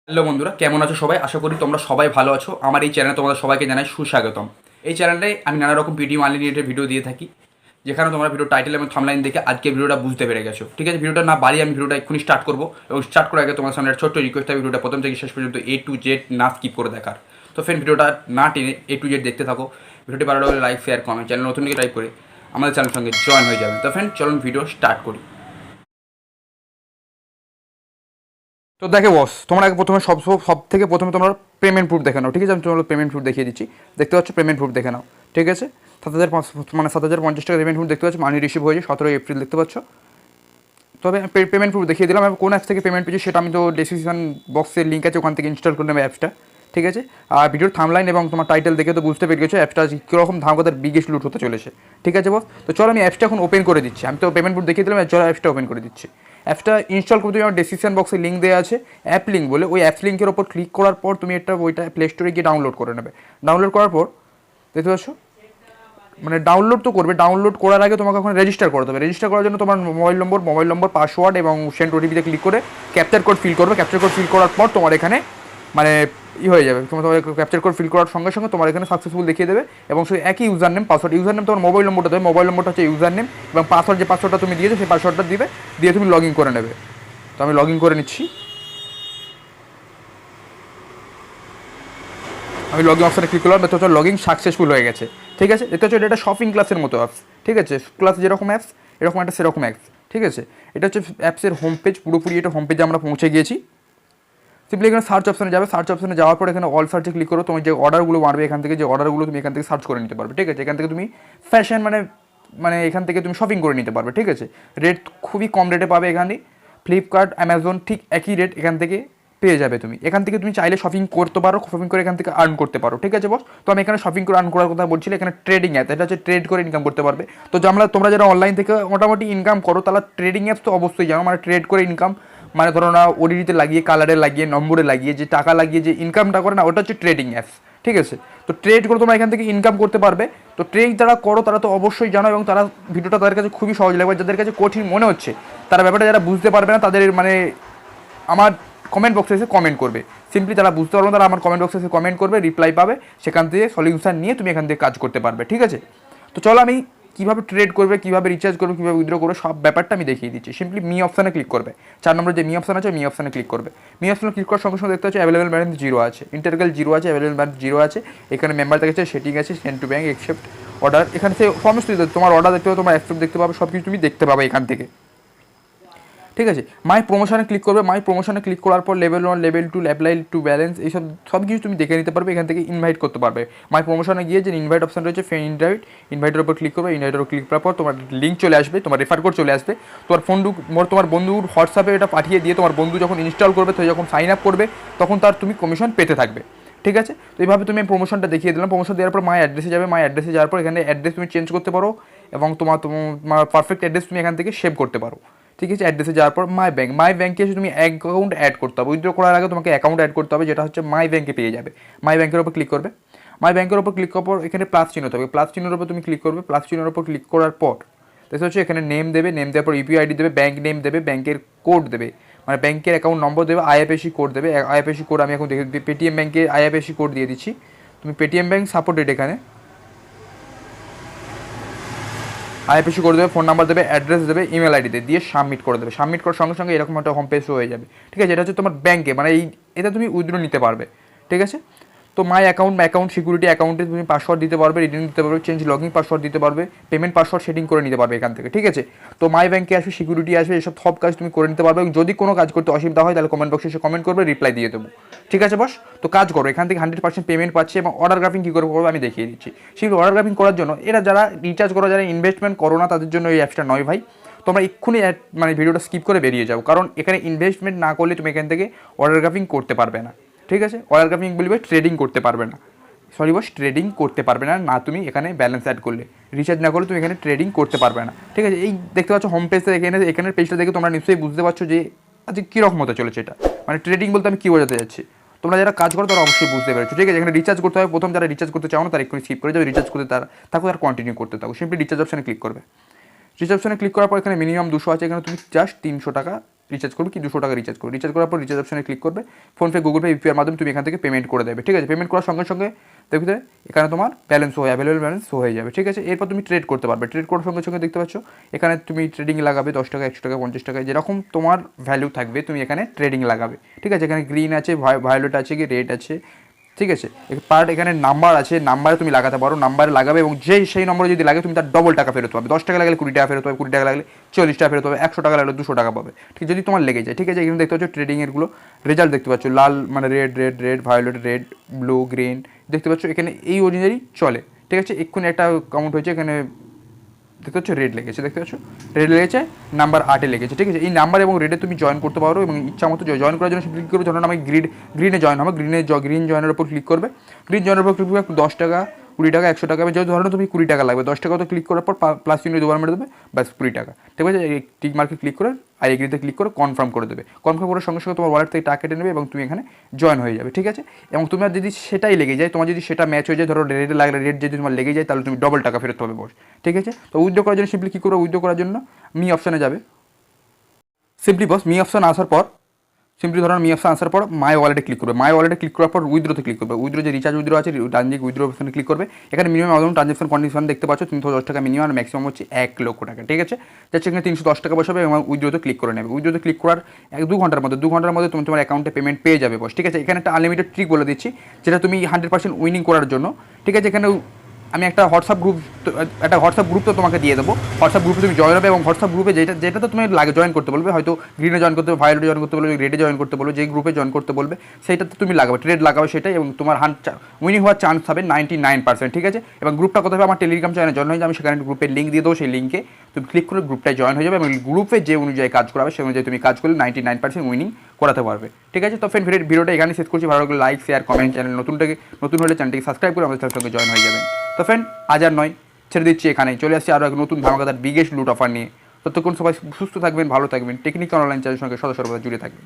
Hello বন্ধুরা, কেমন আছো সবাই? আশা করি তোমরা সবাই ভালো আছো। আমার এই চ্যানেলে তোমাদের সবাইকে জানাই সুস্বাগতম। এই চ্যানেলে আমি নানা রকম পিটিএম আনলিমিটেড ভিডিও দিয়ে থাকি, যেখানে তোমরা ভিডিও টাইটেল এবং থাম্বনেইল দেখে আজকে ভিডিওটা বুঝতে পেরে গেছো। ঠিক আছে, ভিডিওটা না বাড়িয়ে আমি ভিডিওটা এক্ষুনি স্টার্ট করবো, এবং স্টার্ট করার আগে তোমার সামনে একটা ছোট্ট রিকোয়েস্ট হবে, ভিডিওটা প্রথম থেকে শেষ পর্যন্ত A to Z না স্কিপ করে দেখার। তো ফ্রেন্ড, ভিডিওটা না টেনে A to Z দেখতে থাকো। ভিডিওটি ভালো লাগলে লাইক, শেয়ার, কমেন্ট, চ্যানেল নতুন দিকে টাইপ করে আমাদের চ্যানেলের সঙ্গে জয়েন হয়ে যাবে। তো ফ্রেন্ড, চলুন ভিডিও স্টার্ট করি। তো দেখে বস, তোমরা আগে প্রথমে সব থেকে প্রথমে তোমরা পেমেন্ট প্রুফ দেখে নাও। ঠিক আছে, আমি তোমার পেমেন্ট প্রুফ দেখিয়ে দিচ্ছি। দেখতে পাচ্ছ, পেমেন্ট প্রুফ দেখে নাও। ঠিক আছে, 7,050 টাকা পেমেন্ট প্রুফ দেখতে পাচ্ছ, মানি রিসিভ হয়েছে 17 এপ্রিল দেখতে পাচ্ছ। তবে পেমেন্ট প্রুফ দেখিয়ে দিলাম। আমি কোন অ্যাপস থেকে পেমেন্ট পেয়েছি সেটা আমি তো ডেসক্রিপশন বক্সের লিঙ্ক আছে, ওখান থেকে ইনস্টল করে নেবে অ্যাপসটা। ঠিক আছে, আর ভিডিওর থাম্বনেইল এবং তোমার টাইটেল দেখে তো বুঝতে পেরে গেছো অ্যাপসটা কীরকম ধামাকাদার বিগেস্ট লুট হতে চলেছে। ঠিক আছে বস, তো চলো আমি অ্যাপসটা এখন ওপেন করে দিচ্ছি। আমি তো পেমেন্ট প্রুফ দেখিয়ে দিলাম, চলো অ্যাপসটা ওপেন করে দিচ্ছি। অ্যাপসটা ইনস্টল করতে আমার ডেসক্রিপশন বক্সে লিঙ্ক দেওয়া আছে, অ্যাপ লিঙ্ক বলে। ওই অ্যাপস লিঙ্কের ওপর ক্লিক করার পর তুমি ওইটা প্লে স্টোরে গিয়ে ডাউনলোড করে নেবে। ডাউনলোড করার পর দেখতে পাচ্ছ, মানে ডাউনলোড তো করবে, ডাউনলোড করার আগে তোমাকে এখন রেজিস্টার করতে হবে। রেজিস্টার করার জন্য তোমার মোবাইল নম্বর পাসওয়ার্ড এবং সেন্ড ওটিপিতে ক্লিক করে ক্যাপচার কোড ফিল করবে। ক্যাপচার কোড ফিল করার পর তোমার এখানে মানে হয়ে যাবে। তোমার ক্যাপচার কোড ফিল করার সঙ্গে সঙ্গে তোমার এখানে সাকসেসফুল দেখিয়ে দেবে, এবং সেই একই user name password. User name তোমার মোবাইল নম্বরটা দেবে, মোবাইল নম্বরটা হচ্ছে ইউজার নেম, এবং পাসওয়ার্ড যে পাসওয়ার্ডটা তুমি দিয়েছো সেই পাসওয়ার্ডটা দিবে, দিয়ে তুমি লগ ইন করে নেবে। তো আমি লগ ইন করে নিচ্ছি। আমি লগ ইন অপশানে ক্লিক করলাম, দেখতে হচ্ছে লগ ইন সাকসেসফুল হয়ে গেছে। ঠিক আছে, দেখতে হচ্ছে এটা শপিং ক্লাসের মতো অ্যাপস। ঠিক আছে, ক্লাস যেরকম অ্যাপস এরকম একটা সেরকম অ্যাপস। ঠিক আছে, এটা হচ্ছে অ্যাপসের হোম পেজ, পুরোপুরি এটা হোম পেজে আমরা পৌঁছে গিয়েছি। সিম্পলি এখানে সার্চ অপশানে যাবে, সার্চ অপশানে যাওয়ার পর এখানে অল সার্চে ক্লিক করো। তুমি যে অর্ডারগুলো মারবে এখান থেকে, যে অর্ডারগুলো তুমি এখান থেকে সার্চ করে নিতে পারবে। ঠিক আছে, এখান থেকে তুমি ফ্যাশন মানে এখান থেকে তুমি শপিং করে নিতে পারবে। ঠিক আছে, রেট খুবই কম রেটে পাবে এখানে। ফ্লিপকার্ট, অ্যামাজন ঠিক একই রেট এখান থেকে পেয়ে যাবে তুমি। এখান থেকে তুমি চাইলে শপিং করতে পারো, শপিং করে এখান থেকে আর্ন করতে পারো। ঠিক আছে বস, তো আমি এখানে শপিং করে আর্ন করার কথা বলছি। এখানে ট্রেডিং অ্যাপ, এটা হচ্ছে ট্রেড করে ইনকাম করতে পারবে। তো তোমরা যারা অনলাইন থেকে মোটামুটি ইনকাম করো, তারা ট্রেডিং অ্যাপস তো অবশ্যই জানো, মানে ট্রেড করে ইনকাম, মানে ধরো না ওডিডিতে লাগিয়ে, কালারে লাগিয়ে, নম্বরে লাগিয়ে, যে টাকা লাগিয়ে যে ইনকামটা করে না, ওটা হচ্ছে ট্রেডিং অ্যাপস। ঠিক আছে, তো ট্রেড করে তোমরা এখান থেকে ইনকাম করতে পারবে। তো ট্রেড যারা করো তারা তো অবশ্যই জানো, এবং তারা ভিডিওটা তাদের কাছে খুবই সহজ লাগবে। যাদের কাছে কঠিন মনে হচ্ছে, তারা ব্যাপারটা যারা বুঝতে পারবে না, তাদের মানে আমার কমেন্ট বক্সে এসে কমেন্ট করবে। সিম্পলি তারা বুঝতে পারবে না, তারা আমার কমেন্ট বক্সে এসে কমেন্ট করবে, রিপ্লাই পাবে, সেখান থেকে সলিউশন নিয়ে তুমি এখান থেকে কাজ করতে পারবে। ঠিক আছে, তো চলো আমি কীভাবে ট্রেড করবে, কীভাবে রিচার্জ করবে, কীভাবে উইথড্র করবে, সব ব্যাপারটা আমি দেখিয়ে দিচ্ছি। সিম্পলি মি অপশানে ক্লিক করবে, 4 নম্বর যে মি অপশান আছে, মি অপশানে ক্লিক করবে। মি অপশানে ক্লিক করার সঙ্গে সঙ্গে দেখতে হচ্ছে অ্যাভেলেবল ব্যালেন্স 0 আছে, ইন্টারগ্যাল 0 আছে, অ্যাভেলেবল ব্যালেন্স 0 আছে। এখানে মেম্বার দেখেছে, সেটিং আছে, send to bank, accept order, এখানে সে সমস্ত তোমার অর্ডার দেখতে পাবে, তোমার অ্যাকসেপ্ট দেখতে পাবে, সব কিছু তুমি দেখতে পাবে এখান থেকে। ঠিক আছে, মাই প্রমোশনে ক্লিক করবে। মাই প্রমোশনে ক্লিক করার পর level 1, level 2, apply to balance, এইসব সব কিছু তুমি দেখে নিতে পারবে। এখান থেকে ইনভাইট করতে পারবে। মাই প্রমোশনে গিয়ে যে ইনভাইট অপশন রয়েছে, ফ্রেন্ড ইনভাইটের উপর ক্লিক করবে। ইনভাইটের উপর ক্লিক করার পর তোমার লিঙ্ক চলে আসবে, তোমার রেফার কোড চলে আসবে। তোমার বন্ধুর হোয়াটসঅ্যাপে এটা পাঠিয়ে দিয়ে, তোমার বন্ধু যখন ইনস্টল করবে, তো যখন সাইন আপ করবে, তখন তার তুমি কমিশন পেতে থাকবে। ঠিক আছে, তো এইভাবে তুমি প্রমোশনটা দেখিয়ে দিলাম। প্রমোশন দেওয়ার পর মাই অ্যাড্রেসে যাবে। মাই অ্যাড্রেসে যাওয়ার পর এখানে অ্যাড্রেস তুমি চেঞ্জ করতে পারো, এবং তোমার পারফেক্ট অ্যাড্রেস তুমি এখান থেকে সেভ করতে পারো। ঠিক আছে, অ্যাড্রেসে যাওয়ার পর মাই ব্যাঙ্কে এসে তুমি অ্যাকাউন্ট অ্যাড করতে হবে। উইথড্র করার আগে তোমাকে অ্যাকাউন্ট অ্যাড করতে হবে, যেটা হচ্ছে মাই ব্যাঙ্কে পেয়ে যাবে। মাই ব্যাঙ্কের ওপর ক্লিক করবে। মাই ব্যাঙ্কের ওপর ক্লিক করার পর এখানে প্লাস চিহ্ন হবে, প্লাস চিহ্নের ওপর তুমি ক্লিক করবে। প্লাস চিহ্নের ওপর ক্লিক করার পর দেখতে হচ্ছে এখানে নেম দেবে, নেম দেওয়ার পর ইউপিআই আইডি দেবে, ব্যাঙ্ক নেম দেবে, ব্যাঙ্কের কোড দেবে, মানে ব্যাঙ্কের অ্যাকাউন্ট নম্বর দেবে, আইএফএসসি কোড দেবে। আইএফএসসি কোড আমি এখন দেখে পেটিএম ব্যাঙ্কে আইএফএসসি কোড দিয়ে দিচ্ছি। তুমি পেটিএম ব্যাঙ্ক সাপোর্টেড, এখানে আইএফএসসি করে দেবে, ফোন নাম্বার দেবে, অ্যাড্রেস দেবে, ইমেল আইডি দিয়ে সাবমিট করে দেবে। সাবমিট করার সঙ্গে সঙ্গে এরকম একটা হোম পেজ হয়ে যাবে। ঠিক আছে, এটা হচ্ছে তোমার ব্যাঙ্কে, মানে এটা তুমি উইথড্র নিতে পারবে। ঠিক আছে, তো মাই অ্যাকাউন্ট সিকিউরিটি অ্যাকাউন্টে তুমি পাসওয়ার্ড দিতে পারবে, রিডিং দিতে পারবে, চেঞ্জ লগইন পাসওয়ার্ড দিতে পারবে, পেমেন্ট পাসওয়ার্ড সেটিং করে নিতে পারবে এখান থেকে। ঠিক আছে, তো মাই ব্যাঙ্কে আসবে, সিকিউরিটি আসবে, এসব সব কাজ তুমি করে নিতে পারবে। এবং যদি কোনো কাজ করতে অসুবিধা হয়, তাহলে কমেন্ট বক্সে এসে কমেন্ট করবে, রিপ্লাই দিয়ে দেবো। ঠিক আছে বস, তো কাজ করো, এখান থেকে 100% পেমেন্ট পাচ্ছে। এবং অর্ডার গ্রাফিং কী করে করবো আমি দেখিয়ে দিচ্ছি। সেগুলো অর্ডার গ্রাফিং করার জন্য, এরা যারা রিচার্জ করো, যারা ইনভেস্টমেন্ট করো না, তাদের জন্য এই অ্যাপসটা নয় ভাই। তোমরা এক্ষুনি মানে ভিডিওটা স্কিপ করে বেরিয়ে যাও, কারণ এখানে ইনভেস্টমেন্ট না করলে তুমি এখান থেকে অর্ডার গ্রাফিং করতে পারবে না। ঠিক আছে, অর্ডার গ্রাফিং বলবে ট্রেডিং করতে পারবে না, সরি বস, ট্রেডিং করতে পারবে না, না তুমি এখানে ব্যালেন্স অ্যাড করলে, রিচার্জ না করলে তুমি এখানে ট্রেডিং করতে পারবে না। ঠিক আছে, এই দেখতে পাচ্ছ হোম পেজে, এখানের পেজটা দেখে তোমরা নিশ্চয়ই বুঝতে পারছো যে আজকে কীরকম হতে চলেছে এটা। মানে ট্রেডিং বলতে আমি কী বোঝাতে যাচ্ছি, তোমরা যারা কাজ করো তারা অবশ্যই বুঝতে পেরেছো। ঠিক আছে, এখানে রিচার্জ করতে হবে। প্রথম যারা রিচার্জ করতে চাও না, তারা এক্ষুনি স্কিপ করে যাবে। রিচার্জ করতে থাকো, তারা কন্টিনিউ করতে থাকো। সিম্পলি রিচার্জ অপশানে ক্লিক করবে। রিচার্জ অপশানে ক্লিক করার পর এখানে মিনিমাম 200 আছে, এখানে তুমি জাস্ট 300 টাকা রিচার্জ করবে কি 200 টাকা রিচার্জ করবে। রিচার্জ করার পর রিচার্জ অপশনে ক্লিক করবে, ফোনপে, গুগল পে, ইউপিআইয়ের মাধ্যমে তুমি এখান থেকে পেমেন্ট করে দেবে, ঠিক আছে। পেমেন্ট করার সঙ্গে সঙ্গে দেখবে এখানে তোমার ব্যালেন্স হয়ে অ্যাভেলেবল ব্যালেন্স হয়ে যাবে, ঠিক আছে। এরপর তুমি ট্রেড করতে পারবে। ট্রেড করার সঙ্গে সঙ্গে দেখতে পাচ্ছ এখানে তুমি ট্রেডিং লাগাবে 10 টাকা, 100 টাকা, 50 টাকা, যেরকম তোমার ভ্যালু থাকবে তুমি এখানে ট্রেডিং লাগাবে, ঠিক আছে। এখানে গ্রিন আছে, ভায়োলেট আছে, কি রেড আছে, ঠিক আছে। পার্ট এখানে নাম্বার আছে, নাম্বারে তুমি লাগাতে পারো, নাম্বারে লাগাবে এবং সেই নম্বরে যদি লাগে তুমি তার ডবল টাকা ফেরত পাবে। 10 টাকা লাগলে 20 টাকা ফেরত পাবে, 20 টাকা লাগলে 40 টাকা ফেরত পাবে, 100 টাকা লাগলে 200 টাকা পাবে, ঠিক যদি তোমার লেগে যায়, ঠিক আছে। এখানে দেখতে পাচ্ছ ট্রেডিংয়েরগুলো রেজাল্ট দেখতে পাচ্ছ, লাল মানে red red red, violet red, blue green, দেখতে পাচ্ছ এখানে এই অনুযায়ী চলে, ঠিক আছে। এক্ষুনি একটা কাউন্ট হয়েছে, এখানে দেখতে পাচ্ছ রেড লেগেছে, দেখতে পাচ্ছ রেড লেগেছে, নাম্বার 8-এ লেগেছে, ঠিক আছে। এই নাম্বার এবং রেডে তুমি জয়েন করতে পারো এবং ইচ্ছা মতো জয়েন করার জন্য ক্লিক করবে। ধরুন আমি গ্রিনে জয়েন হবে, গ্রিন জয়েনের উপর ক্লিক করবে, গ্রিন জয়েনের উপর ক্লিক করবে, 10 টাকা, 20 টাকা, 100 টাকা, যদি ধরো তুমি 20 টাকা লাগবে, 10 টাকা তো ক্লিক করার পর প্লাস চিহ্ন দুবার মেরে দেবে, ব্যাস 20 টাকা, ঠিক আছে। এই টিক মার্কে ক্লিক করে আর এগ্রিতে ক্লিক করে কনফার্ম করে দেবে। কনফার্ম করার সঙ্গে সঙ্গে তোমার ওয়ালেট থেকে টাকা কেটে নেবে এবং তুমি এখানে জয়েন হয়ে যাবে, ঠিক আছে। এবং তোমার যদি সেটাই লেগে যায়, তোমার যদি সেটা ম্যাচ হয়ে যায়, ধরো রেডে লাগলে রেড যদি তোমার লেগে যায়, তাহলে তুমি ডবল টাকা ফেরত পাবে বস, ঠিক আছে। তো উইথড্র করার জন্য সিম্পলি কী করবে, উইথড্র করার জন্য মি অপশানে যাবে। সিম্পলি বস মি অপশান আসার পর সিম্পলি ধরুন মি অপশান আসার পর মাই ওয়ালেটে ক্লিক করবে। মাই ওয়ালেটে ক্লিক করার পর উইথড্রোতে ক্লিক করবে। উইথড্রো যে রিচার্জ উইথড্রো আছে, ডান দিকে উইথড্রো অপশানে ক্লিক করবে। এখানে মিনিমাম ট্রানজাকশন কন্ডিশন দেখতে পাচ্ছ 310 টাকা মিনিমাম, আর ম্যাক্সিমাম হচ্ছে 1 লক্ষ টাকা, ঠিক আছে। যাচ্ছে এখানে 310 টাকা বসাবে এবং উইথড্রোতে ক্লিক করে নেবে। উইথড্রোতে ক্লিক করার 2 ঘন্টার মধ্যে তুমি তোমার অ্যাকাউন্টে পেমেন্ট পেয়ে যাবে বস, ঠিক আছে। এখানে একটা আনলিমিটেড ট্রিক বলে দিচ্ছি, যেটা তুমি 100% উইনিং করার জন্য, ঠিক আছে। এখানে আমি একটা হোয়াটসঅ্যাপ গ্রুপ তো তোমাকে দিয়ে দেবো। হোয়াটসঅ্যাপ গ্রুপে তুমি জয়েন হবে এবং হোয়াটসঅ্যাপ গ্রুপে যেটা তো তুমি লাগে জয়েন করতে বলবে, হয়তো গ্রিনে জয়েন করতে বলবে, ভায়োলেটে জয়েন করতে বলবে, রেডে জয়েন করতে বলবে, যেই গ্রুপে জয়েন করতে বলবে সেইটাতে তুমি লাগাবে, ট্রেড লাগাবে সেটাই, এবং তোমার উইনিং হওয়ার চান্স হবে 99%, ঠিক আছে। এবং গ্রুপটা কোথায় হবে, আমার টেলিগ্রাম চ্যানেলে জয়েন হয়ে যাবে, আমি সেখানে গ্রুপের লিঙ্ক দিয়ে দেবো, সেই লিঙ্কে তুমি ক্লিক করে গ্রুপটায় জয়েন হয়ে যাবে এবং গ্রুপে যে অনুযায়ী কাজ করাবে সেই অনুযায়ী তুমি কাজ করলে 99% উইনিং করাতে পারবে, ঠিক আছে। তো ফ্রেন্ড ভিডিওটা এখানে শেষ করছি। ভালো লাগলে লাইক, শেয়ার, কমেন্ট, চ্যানেল নতুন হলে চ্যানেলটিকে সাবস্ক্রাইব করে আমাদের সঙ্গে জয়েন হয়ে যাবেন। তো ফ্রেন্ড আজ আর নয়, ছেড়ে দিচ্ছি এখানেই, চলে আসছি আরও এক নতুন ধামাকাদার বিগেস্ট লুট অফার নিয়ে। ততক্ষণ সবাই সুস্থ থাকবেন, ভালো থাকবেন, টেকনিক্যাল অনলাইন চ্যানেলের সঙ্গে সদা সর্বদা জুড়ে থাকবেন।